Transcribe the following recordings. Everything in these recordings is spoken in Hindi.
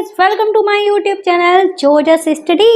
guys, welcome to my YouTube channel Jojas Study.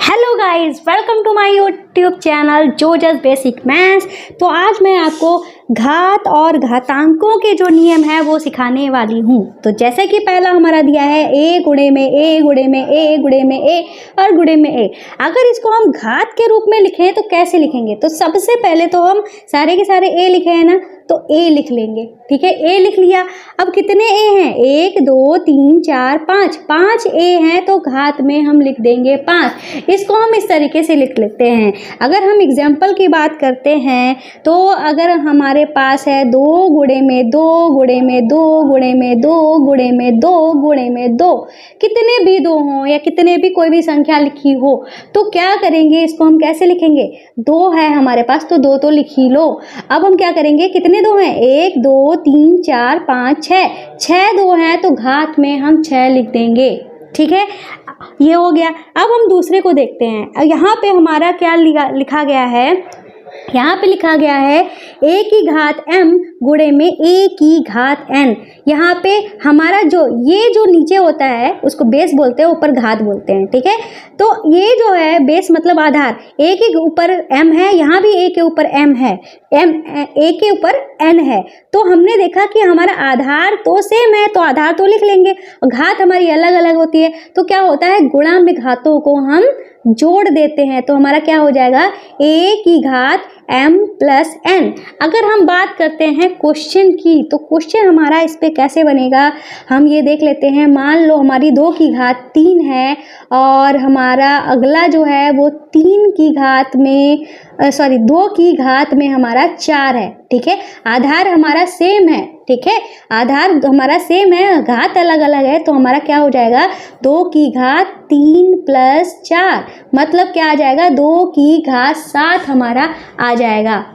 Hello guys, welcome to my YouTube channel Jojas basic maths. तो आज मैं आपको घात और घातांकों के जो नियम है वो सिखाने वाली हूँ। तो जैसे कि पहला हमारा दिया है ए गुणे में ए गुणे में ए गुणे में ए और गुणे में ए। अगर इसको हम घात के रूप में लिखें तो कैसे लिखेंगे? तो सबसे पहले तो हम सारे के सारे ए लिखे हैं ना, तो ए लिख लेंगे। ठीक है, ए लिख लिया। अब कितने ए हैं? 1 2 3 4 5 5 ए हैं, तो घात में हम लिख देंगे 5। इसको हम इस तरीके से लिख लेते हैं। अगर हम एग्जाम्पल की बात करते हैं तो अगर हमारे पास है 2 गुणे में 2 गुणे में 2 गुणे में 2 गुणे में 2 गुणे में 2, कितने भी 2 हों या कितने भी कोई भी संख्या लिखी हो, तो क्या करेंगे? इसको हम कैसे लिखेंगे? 2 है हमारे पास तो 2 तो लिख ही लो। अब हम क्या करेंगे? कितने 2 हैं? 1 2 3 4 5 6 2 हैं, तो घात में हम 6 लिख देंगे। ठीक है, ये हो गया। अब हम दूसरे को देखते हैं। यहाँ पे हमारा क्या लिखा गया है? यहाँ पे लिखा गया है a की घात m गुणे में a की घात n। यहाँ पे हमारा ये जो नीचे होता है उसको बेस बोलते हैं, ऊपर घात बोलते हैं। ठीक है, तो ये जो है बेस मतलब आधार, a के ऊपर m है, यहाँ भी a के ऊपर m है, a के ऊपर n है। तो हमने देखा कि हमारा आधार तो सेम है, तो आधार तो लिख लेंगे, और घात हमारी अलग अलग होती है। तो क्या होता है? गुणा में घातों को हम जोड़ देते हैं, तो हमारा क्या हो जाएगा? a की घात m प्लस n। अगर हम बात करते हैं क्वेश्चन की, तो क्वेश्चन हमारा इस पे कैसे बनेगा हम ये देख लेते हैं। मान लो हमारी 2 की घात 3 है और हमारा अगला जो है वो 3 की घात में 2 की घात में हमारा 4 है। ठीक है, आधार हमारा सेम है। ठीक है, आधार हमारा सेम है, घात अलग अलग है, तो हमारा क्या हो जाएगा? 2 की घात 3 प्लस 4 मतलब क्या आ जाएगा? 2 की घात 7 हमारा आ जाएगा।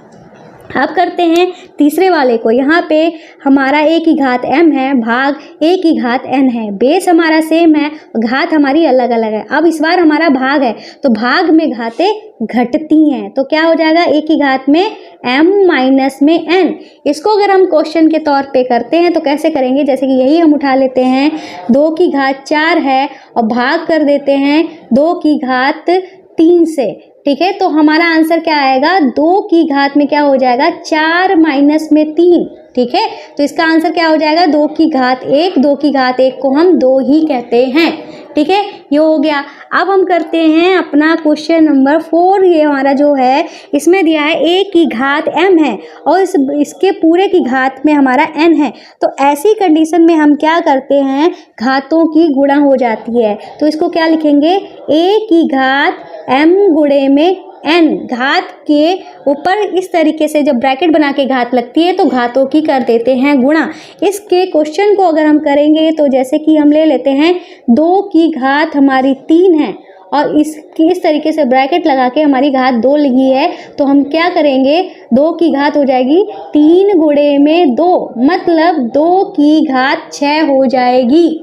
अब करते हैं तीसरे वाले को। यहाँ पे हमारा a की घात m है भाग a की घात n है। बेस हमारा सेम है, घात हमारी अलग अलग है। अब इस बार हमारा भाग है, तो भाग में घातें घटती हैं, तो क्या हो जाएगा? a की घात में m माइनस में n। इसको अगर हम क्वेश्चन के तौर पे करते हैं तो कैसे करेंगे? जैसे कि यही हम उठा लेते हैं, 2 की घात 4 है और भाग कर देते हैं 2 की घात 3 से। ठीक है, तो हमारा आंसर क्या आएगा? 2 की घात में क्या हो जाएगा? 4 माइनस में 3। ठीक है, तो इसका आंसर क्या हो जाएगा? 2 की घात 1। 2 की घात 1 को हम 2 ही कहते हैं। ठीक है, ये हो गया। अब हम करते हैं अपना क्वेश्चन नंबर 4। ये हमारा जो है इसमें दिया है a की घात m है और इसके पूरे की घात में हमारा n है। तो ऐसी कंडीशन में हम क्या करते हैं? घातों की गुणा हो जाती है, तो इसको क्या लिखेंगे? a की घात m गुणे में n। घात के ऊपर इस तरीके से जब ब्रैकेट बना के घात लगती है तो घातों की कर देते हैं गुणा। इसके क्वेश्चन को अगर हम करेंगे तो जैसे कि हम ले लेते हैं 2 की घात हमारी 3 है और इस तरीके से ब्रैकेट लगा के हमारी घात 2 लगी है, तो हम क्या करेंगे? 2 की घात हो जाएगी 3 गुणे में 2 मतलब 2 की घात 6 हो जाएगी।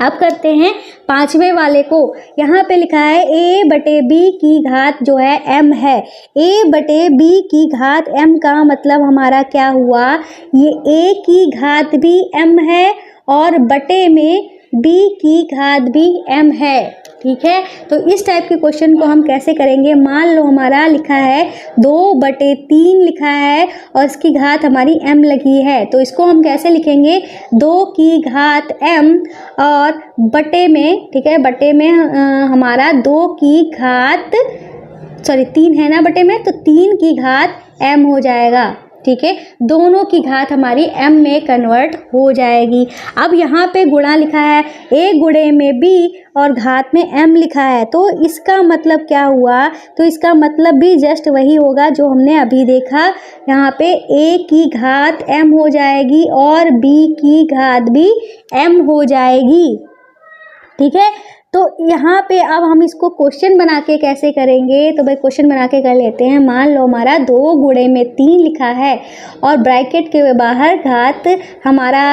अब करते हैं पांचवें वाले को। यहाँ पे लिखा है a बटे b की घात जो है m है। a बटे b की घात m का मतलब हमारा क्या हुआ? ये a की घात भी m है और बटे में b की घात भी m है। ठीक है, तो इस टाइप के क्वेश्चन को हम कैसे करेंगे? मान लो हमारा लिखा है 2 बटे 3 लिखा है और इसकी घात हमारी m लगी है, तो इसको हम कैसे लिखेंगे? 2 की घात m और बटे में, ठीक है, बटे में हमारा 2 की घात 3 है ना बटे में, तो 3 की घात m हो जाएगा। ठीक है, दोनों की घात हमारी m में कन्वर्ट हो जाएगी। अब यहाँ पे गुणा लिखा है a गुणे में b और घात में m लिखा है, तो इसका मतलब क्या हुआ? तो इसका मतलब भी जस्ट वही होगा जो हमने अभी देखा। यहाँ पे a की घात m हो जाएगी और b की घात भी m हो जाएगी। ठीक है, तो यहाँ पे अब हम इसको क्वेश्चन बना के कैसे करेंगे? तो भाई क्वेश्चन बना के कर लेते हैं। मान लो हमारा 2 गुणे में 3 लिखा है और ब्रैकेट के बाहर घात हमारा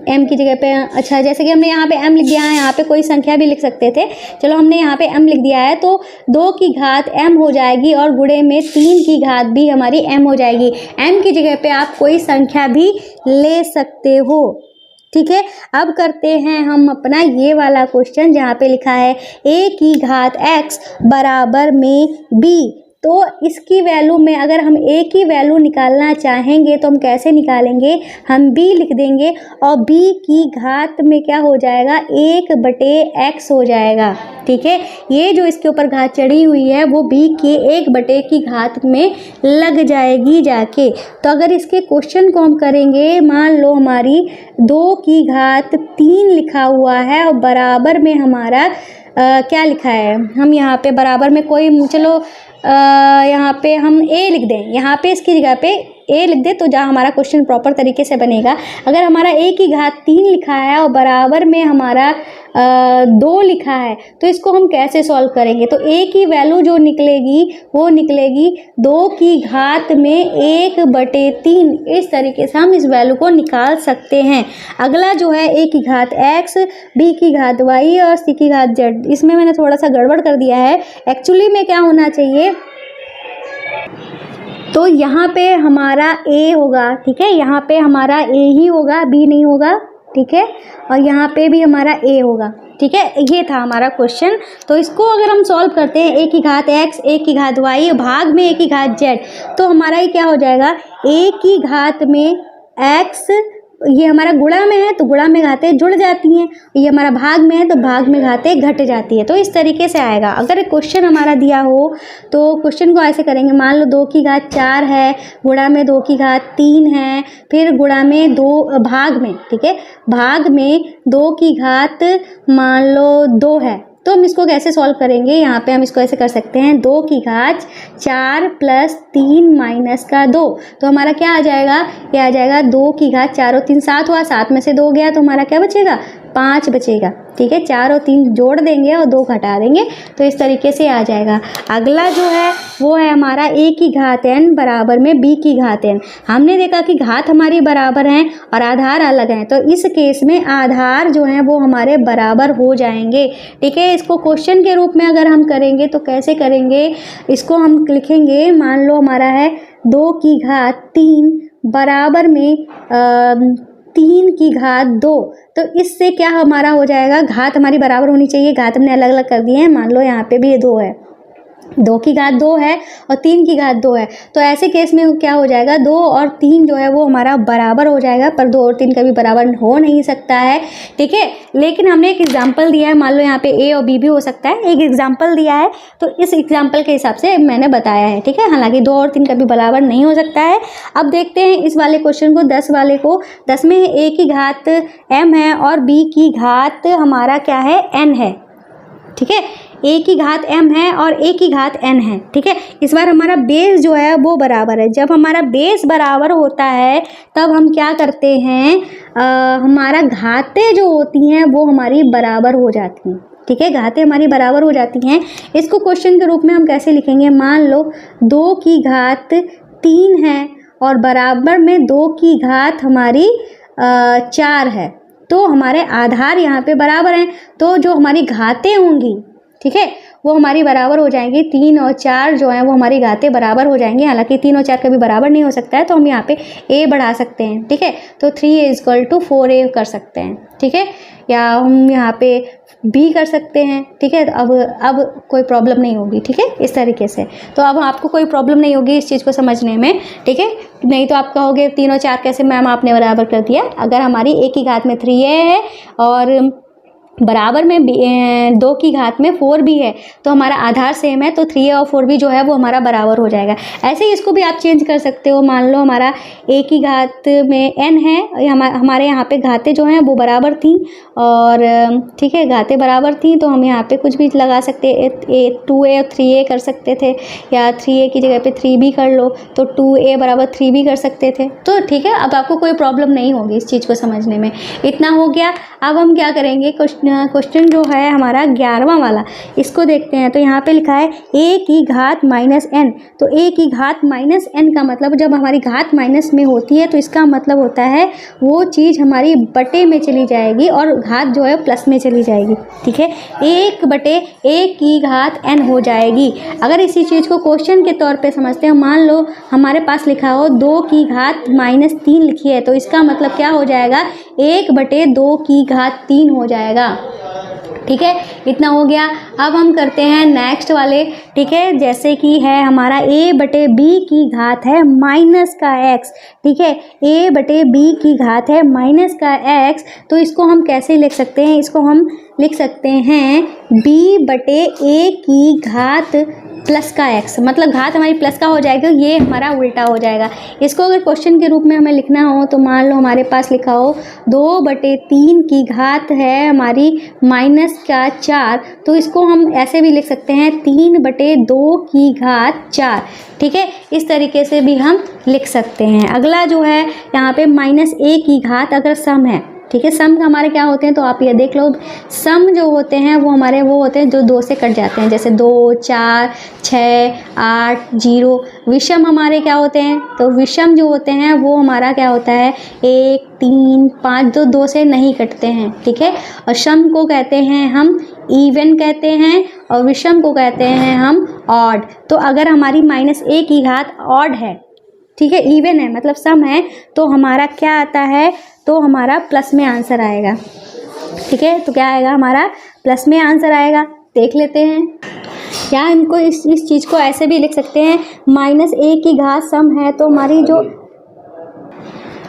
m की जगह पे, अच्छा जैसे कि हमने यहाँ पे m लिख दिया है, यहाँ पे कोई संख्या भी लिख सकते थे, चलो हमने यहाँ पे m लिख दिया है, तो 2 की घात m हो जाएगी और गुणे में 3 की घात भी हमारी m हो जाएगी। m की जगह पे आप कोई संख्या भी ले सकते हो। ठीक है, अब करते हैं हम अपना ये वाला क्वेश्चन जहाँ पे लिखा है a की घात x बराबर में b। तो इसकी वैल्यू में अगर हम a की वैल्यू निकालना चाहेंगे तो हम कैसे निकालेंगे, हम b लिख देंगे और b की घात में क्या हो जाएगा, 1/x हो जाएगा। ठीक है, ये जो इसके ऊपर घात चढ़ी हुई है वो b के 1 की घात में लग जाएगी जाके। तो अगर इसके क्वेश्चन को हम करेंगे, मान लो हमारी 2 की घात 3 लिखा हुआ है और बराबर में हमारा क्या लिखा है, हम यहाँ पे बराबर में कोई चलो यहाँ पे हम a लिख दें, यहाँ पे इसकी जगह पे a लिख दे तो जहाँ हमारा क्वेश्चन प्रॉपर तरीके से बनेगा। अगर हमारा a की घात 3 लिखा है और बराबर में हमारा 2 लिखा है तो इसको हम कैसे सॉल्व करेंगे, तो a की वैल्यू जो निकलेगी वो निकलेगी 2 की घात में 1/3। इस तरीके से हम इस वैल्यू को निकाल सकते हैं। अगला जो है a की घात x, b की घात y और c की घात z। इसमें मैंने थोड़ा सा गड़बड़ कर दिया है, एक्चुअली में क्या होना चाहिए, तो यहाँ पे हमारा a होगा। ठीक है, यहाँ पे हमारा a ही होगा, b नहीं होगा। ठीक है, और यहाँ पे भी हमारा a होगा। ठीक है, ये था हमारा क्वेश्चन। तो इसको अगर हम सॉल्व करते हैं, a की घात x, a की घात y भाग में a की घात z, तो हमारा ये क्या हो जाएगा, a की घात में x, ये हमारा गुणा में है तो गुणा में घातें जुड़ जाती हैं, ये हमारा भाग में है तो भाग में घातें घट जाती है। तो इस तरीके से आएगा। अगर क्वेश्चन हमारा दिया हो तो क्वेश्चन को ऐसे करेंगे, मान लो 2 की घात 4 है, गुणा में 2 की घात 3 है, फिर गुणा में 2 भाग में, ठीक है, भाग में 2 की घात मान लो 2 है। तो हम इसको कैसे सॉल्व करेंगे, यहाँ पे हम इसको ऐसे कर सकते हैं, 2 की घात 4 + 3 - 2। तो हमारा क्या आ जाएगा, ये आ जाएगा 2 की घात 4 और 3 7 हुआ, 7 में से 2 गया तो हमारा क्या बचेगा, 5 बचेगा। ठीक है, 4 और 3 जोड़ देंगे और 2 घटा देंगे तो इस तरीके से आ जाएगा। अगला जो है वो है हमारा a की घात n बराबर में b की घात n। हमने देखा कि घात हमारी बराबर हैं और आधार अलग हैं, तो इस केस में आधार जो हैं वो हमारे बराबर हो जाएंगे। ठीक है, इसको क्वेश्चन के रूप में अगर हम करेंगे तो कैसे करेंगे, इसको हम लिखेंगे, मान लो हमारा है 2 की घात 3 बराबर में 3 की घात 2। तो इससे क्या हमारा हो जाएगा, घात हमारी बराबर होनी चाहिए, घात हमने अलग अलग कर दिए हैं। मान लो यहाँ पे भी ये 2 है, 2 की घात 2 है और 3 की घात 2 है, तो ऐसे केस में क्या हो जाएगा, 2 और 3 जो है वो हमारा बराबर हो जाएगा, पर 2 और 3 कभी बराबर हो नहीं सकता है। ठीक है, लेकिन हमने एक एग्जाम्पल दिया है, मान लो यहाँ पे a और b भी हो सकता है, एक एग्जाम्पल दिया है तो इस एग्जाम्पल के हिसाब से मैंने बताया है। ठीक है, हालांकि 2 और 3 कभी बराबर नहीं हो सकता है। अब देखते हैं इस वाले क्वेश्चन को, 10 वाले को। 10 में a की घात m है और b की घात हमारा क्या है, n है। ठीक है, a की घात m है और a की घात n है। ठीक है, इस बार हमारा बेस जो है वो बराबर है। जब हमारा बेस बराबर होता है तब हम क्या करते हैं, हमारा घातें जो होती हैं वो हमारी बराबर हो जाती हैं। ठीक है, घातें हमारी बराबर हो जाती हैं। इसको क्वेश्चन के रूप में हम कैसे लिखेंगे, मान लो 2 की घात 3 है और बराबर में 2 की घात हमारी 4 है, तो हमारे आधार यहाँ पे बराबर हैं, तो जो हमारी घातें होंगी, ठीक है, वो हमारी बराबर हो जाएंगी। 3 और 4 जो हैं वो हमारी घातें बराबर हो जाएंगी। हालांकि 3 और 4 कभी बराबर नहीं हो सकता है, तो हम यहाँ पे a बढ़ा सकते हैं। ठीक है, तो 3a = 4a कर सकते हैं। ठीक है, या हम यहाँ पे b कर सकते हैं। ठीक है, अब कोई प्रॉब्लम नहीं होगी। ठीक है, इस तरीके से तो अब आपको कोई प्रॉब्लम नहीं होगी इस चीज़ को समझने में। ठीक है, नहीं तो आप कहोगे 3 और 4 कैसे मैम आपने बराबर कर दिया। अगर हमारी a की घात में 3a है और बराबर में 2 की घात में 4b है तो हमारा आधार सेम है, तो 3a और 4b जो है वो हमारा बराबर हो जाएगा। ऐसे ही इसको भी आप चेंज कर सकते हो। मान लो हमारा a की घात में n है, हमारे यहाँ पे घातें जो हैं वो बराबर थी और ठीक है, घातें बराबर थी तो हम यहाँ पे कुछ भी लगा सकते, 2a और 3a कर सकते थे, या 3a की जगह पे 3b कर लो तो 2a = 3b कर सकते थे। तो ठीक है, अब आपको कोई प्रॉब्लम नहीं होगी इस चीज़ को समझने में। इतना हो गया। अब हम क्या करेंगे, क्वेश्चन जो है हमारा 11वां वाला, इसको देखते हैं। तो यहाँ पे लिखा है a की घात -n। तो a की घात -n का मतलब, जब हमारी घात माइनस में होती है तो इसका मतलब होता है वो चीज़ हमारी बटे में चली जाएगी और घात जो है प्लस में चली जाएगी। ठीक है, 1/a की घात n हो जाएगी। अगर इसी चीज़ को क्वेश्चन के तौर पे समझते हैं, मान लो हमारे पास लिखा हो 2 की घात -3 लिखी है, तो इसका मतलब क्या हो जाएगा, 1/2 की घात 3 हो जाएगा। ठीक है, इतना हो गया। अब हम करते हैं नेक्स्ट वाले। ठीक है, जैसे कि है हमारा a/b की घात है माइनस का x। ठीक है, a/b की घात है माइनस का x, तो इसको हम कैसे लिख सकते हैं? इसको हम लिख सकते हैं b/a की घात प्लस का x, मतलब घात हमारी प्लस का हो जाएगा, ये हमारा उल्टा हो जाएगा। इसको अगर क्वेश्चन के रूप में हमें लिखना हो तो मान लो हमारे पास लिखा हो 2/3 की घात है हमारी माइनस का 4, तो इसको हम ऐसे भी लिख सकते हैं 3/2 की घात 4। ठीक है, इस तरीके से भी हम लिख सकते हैं। अगला जो है यहाँ पे -a की घात अगर सम है। ठीक है, सम हमारे क्या होते हैं तो आप ये देख लो, सम जो होते हैं वो हमारे वो होते हैं जो 2 से कट जाते हैं, जैसे 2, 4, 6, 8, 0। विषम हमारे क्या होते हैं? तो विषम जो होते हैं वो हमारा क्या होता है 1, 3, 5, जो 2 से नहीं कटते हैं। ठीक है, और सम को कहते हैं हम इवन कहते हैं, और विषम को कहते हैं हम ऑड। तो अगर हमारी -a की घात ऑड है, ठीक है, इवन है मतलब सम है, तो हमारा क्या आता है? तो हमारा प्लस में आंसर आएगा। ठीक है, तो क्या आएगा? हमारा प्लस में आंसर आएगा। देख लेते हैं, या इनको इस चीज़ को ऐसे भी लिख सकते हैं, -a की घात सम है तो हमारी जो,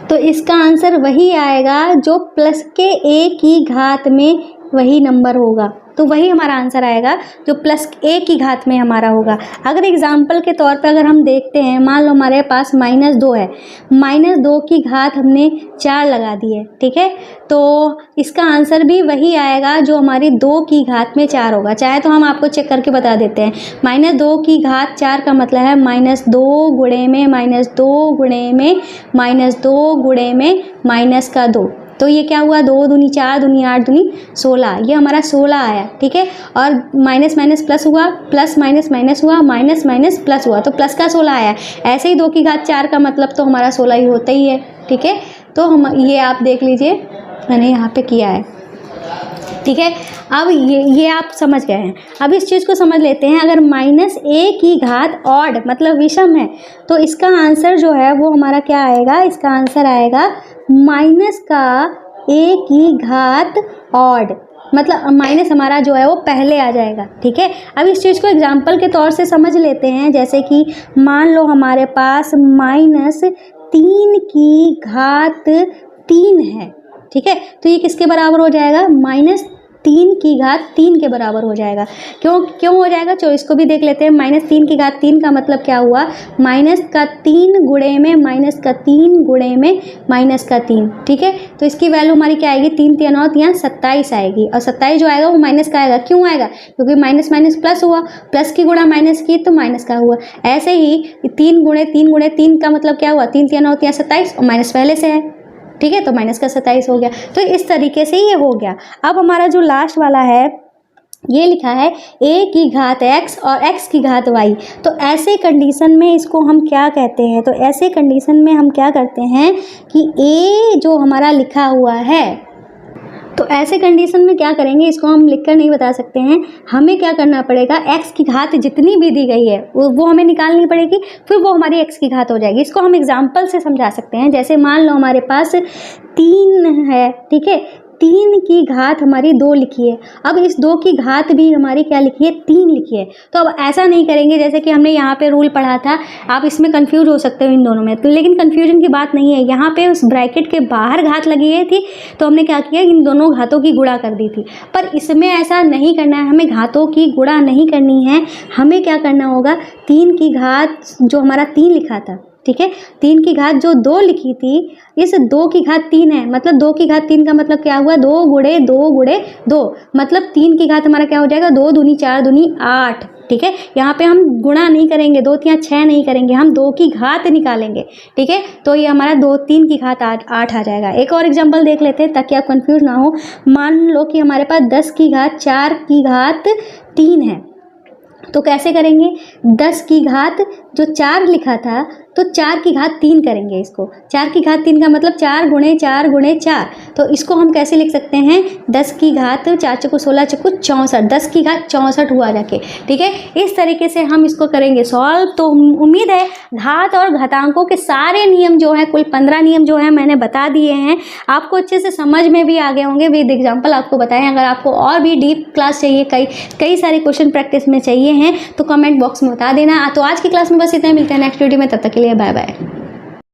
तो इसका आंसर वही आएगा जो प्लस के a की घात में वही नंबर होगा, तो वही हमारा आंसर आएगा जो प्लस a की घात में हमारा होगा। अगर एग्जाम्पल के तौर पे अगर हम देखते हैं, मान लो हमारे पास -2 है, -2 की घात हमने 4 लगा दी है। ठीक है, तो इसका आंसर भी वही आएगा जो हमारी 2 की घात में 4 होगा। चाहे तो हम आपको चेक करके बता देते हैं, -2 की घात 4 का मतलब है -2 गुणे में -2 गुणे में -2 गुणे में -2। तो ये क्या हुआ? 2 दूनी 4 दूनी 8 दूनी 16, ये हमारा 16 आया। ठीक है, और माइनस माइनस प्लस हुआ, प्लस माइनस माइनस हुआ, माइनस माइनस प्लस हुआ, तो प्लस का 16 आया। ऐसे ही 2 की घात 4 का मतलब तो हमारा 16 ही होता ही है। ठीक है, तो हम ये आप देख लीजिए, मैंने यहाँ पे किया है। ठीक है, अब ये आप समझ गए हैं। अब इस चीज़ को समझ लेते हैं, अगर -a की घात ऑड मतलब विषम है, तो इसका आंसर जो है वो हमारा क्या आएगा? इसका आंसर आएगा माइनस का a की घात ऑड, मतलब माइनस हमारा जो है वो पहले आ जाएगा। ठीक है, अब इस चीज़ को एग्जाम्पल के तौर से समझ लेते हैं, जैसे कि मान लो हमारे पास -3 की घात 3 है। ठीक है, तो ये किसके बराबर हो जाएगा? -3 की घात 3 के बराबर हो जाएगा। क्यों हो जाएगा? चलो इसको भी देख लेते हैं। -3 की घात 3 का मतलब क्या हुआ? -3 गुणे में -3 गुणे में -3। ठीक है, तो इसकी वैल्यू हमारी क्या आएगी? 3 3 9 यहाँ 27 आएगी, और 27 जो आएगा वो माइनस का आएगा। क्यों आएगा? क्योंकि माइनस माइनस प्लस हुआ, प्लस की गुणा माइनस की तो माइनस का हुआ। ऐसे ही 3 गुणे 3 का मतलब क्या हुआ? 3 3 9 यहाँ 27, और माइनस पहले से है। ठीक है, तो माइनस का 27 हो गया। तो इस तरीके से ये हो गया। अब हमारा जो लास्ट वाला है, ये लिखा है a की घात x और x की घात y। तो ऐसे कंडीशन में इसको हम क्या कहते हैं? तो ऐसे कंडीशन में हम क्या करते हैं कि a जो हमारा लिखा हुआ है, तो ऐसे कंडीशन में क्या करेंगे? इसको हम लिखकर नहीं बता सकते हैं। हमें क्या करना पड़ेगा? x की घात जितनी भी दी गई है वो हमें निकालनी पड़ेगी, फिर वो हमारी x की घात हो जाएगी। इसको हम एग्जाम्पल से समझा सकते हैं। जैसे मान लो हमारे पास 3 है। ठीक है, 3 की घात हमारी 2 लिखी है। अब इस 2 की घात भी हमारी क्या लिखी है? 3 लिखी है। तो अब ऐसा नहीं करेंगे जैसे कि हमने यहाँ पे रूल पढ़ा था। आप इसमें कंफ्यूज हो सकते हो इन दोनों में, तो लेकिन कंफ्यूजन की बात नहीं है। यहाँ पे उस ब्रैकेट के बाहर घात लगी हुई थी, तो हमने क्या किया? इन दोनों घातों की गुणा कर दी थी। पर इसमें ऐसा नहीं करना है, हमें घातों की गुणा नहीं करनी है। हमें क्या करना होगा? 3 की घात जो हमारा 3 लिखा था, ठीक है, 3 की घात जो 2 लिखी थी, इस 2 की घात 3 है, मतलब 2 की घात 3 का मतलब क्या हुआ? 2 गुणे 2 गुणे 2, मतलब 3 की घात हमारा क्या हो जाएगा? 2 दूनी 4 दूनी 8। ठीक है, यहाँ पे हम गुणा नहीं करेंगे, 2 3 6 नहीं करेंगे, हम 2 की घात निकालेंगे। ठीक है, तो ये हमारा 3 की घात 8 आ जाएगा। एक और एग्जाम्पल देख लेते हैं ताकि आप कंफ्यूज ना हो। मान लो कि हमारे पास 10 की घात 4 की घात 3 है, तो कैसे करेंगे? 10 की घात जो 4 लिखा था, तो 4 की घात 3 करेंगे इसको। 4 की घात 3 का मतलब 4 गुणे 4 गुणे 4। तो इसको हम कैसे लिख सकते हैं, 10 की घात 4 चौको 16 चौको 64, 10 की घात 64 हुआ जाके। ठीक है, इस तरीके से हम इसको करेंगे सॉल्व। तो उम्मीद है घात और घातांकों के सारे नियम जो है, कुल 15 नियम जो है मैंने बता दिए हैं, आपको अच्छे से समझ में भी आ गए होंगे। विद एग्जाम्पल आपको बताएं। अगर आपको और भी डीप क्लास चाहिए, कई सारे क्वेश्चन प्रैक्टिस में चाहिए हैं, तो कमेंट बॉक्स में बता देना। तो आज की क्लास में बस इतना ही, मिलते हैं नेक्स्ट वीडियो में, तब तक के लिए बाय बाय।